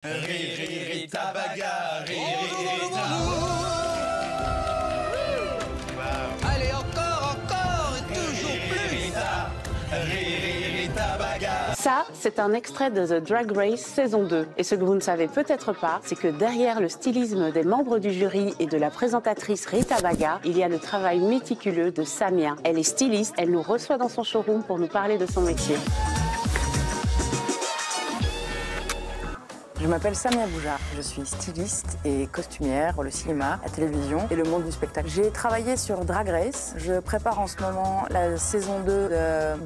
Riri tabaga, riri Allez, encore, et toujours plus. Riri tabaga. Ça, c'est un extrait de The Drag Race saison 2. Et ce que vous ne savez peut-être pas, c'est que derrière le stylisme des membres du jury et de la présentatrice Rita Baga, il y a le travail méticuleux de Samia. Elle est styliste, elle nous reçoit dans son showroom pour nous parler de son métier. Je m'appelle Samia Boujar, je suis styliste et costumière pour le cinéma, la télévision et le monde du spectacle. J'ai travaillé sur Drag Race, je prépare en ce moment la saison 2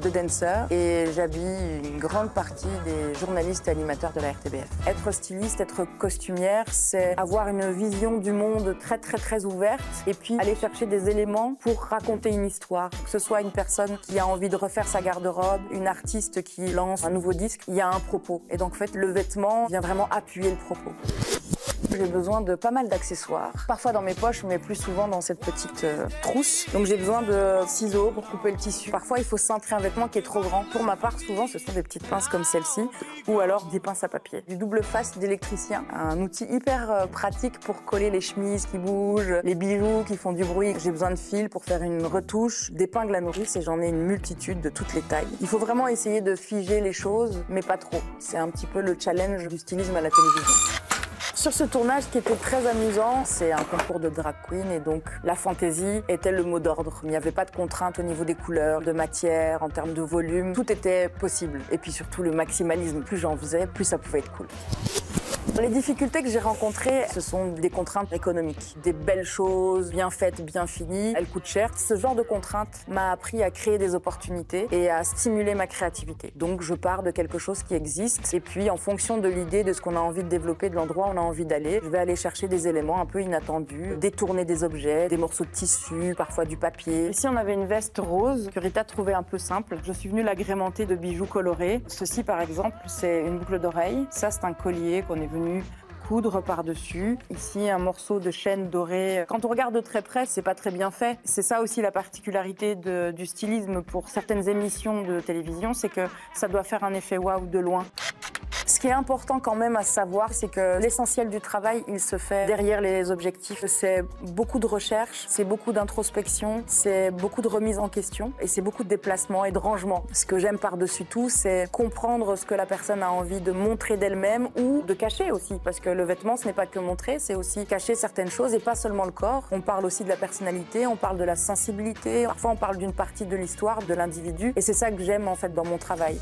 de Dancer et j'habille une grande partie des journalistes et animateurs de la RTBF. Être styliste, être costumière, c'est avoir une vision du monde très ouverte et puis aller chercher des éléments pour raconter une histoire. Que ce soit une personne qui a envie de refaire sa garde-robe, une artiste qui lance un nouveau disque, il y a un propos. Et donc en fait, le vêtement vient vraiment appuyer le propos. J'ai besoin de pas mal d'accessoires, parfois dans mes poches, mais plus souvent dans cette petite trousse. Donc j'ai besoin de ciseaux pour couper le tissu. Parfois, il faut cintrer un vêtement qui est trop grand. Pour ma part, souvent, ce sont des petites pinces comme celle-ci, ou alors des pinces à papier. Du double face d'électricien, un outil hyper pratique pour coller les chemises qui bougent, les bijoux qui font du bruit. J'ai besoin de fils pour faire une retouche, d'épingles à nourrice, et j'en ai une multitude de toutes les tailles. Il faut vraiment essayer de figer les choses, mais pas trop. C'est un petit peu le challenge du stylisme à la télévision. Sur ce tournage, ce qui était très amusant, c'est un concours de drag queen et donc la fantaisie était le mot d'ordre. Il n'y avait pas de contraintes au niveau des couleurs, de matière, en termes de volume. Tout était possible. Et puis surtout le maximalisme. Plus j'en faisais, plus ça pouvait être cool. Les difficultés que j'ai rencontrées, ce sont des contraintes économiques. Des belles choses, bien faites, bien finies, elles coûtent cher. Ce genre de contraintes m'a appris à créer des opportunités et à stimuler ma créativité. Donc je pars de quelque chose qui existe et puis en fonction de l'idée, de ce qu'on a envie de développer, de l'endroit où on a envie d'aller, je vais aller chercher des éléments un peu inattendus, détourner des objets, des morceaux de tissu, parfois du papier. Ici on avait une veste rose que Rita trouvait un peu simple. Je suis venue l'agrémenter de bijoux colorés. Ceci par exemple, c'est une boucle d'oreille. Ça c'est un collier qu'on est venu coudre par-dessus. Ici, un morceau de chaîne dorée. Quand on regarde de très près, c'est pas très bien fait. C'est ça aussi la particularité du stylisme pour certaines émissions de télévision, c'est que ça doit faire un effet waouh de loin. Ce qui est important quand même à savoir, c'est que l'essentiel du travail, il se fait derrière les objectifs. C'est beaucoup de recherche, c'est beaucoup d'introspection, c'est beaucoup de remise en question et c'est beaucoup de déplacement et de rangement. Ce que j'aime par-dessus tout, c'est comprendre ce que la personne a envie de montrer d'elle-même ou de cacher aussi. Parce que le vêtement, ce n'est pas que montrer, c'est aussi cacher certaines choses et pas seulement le corps. On parle aussi de la personnalité, on parle de la sensibilité, parfois on parle d'une partie de l'histoire de l'individu et c'est ça que j'aime en fait dans mon travail.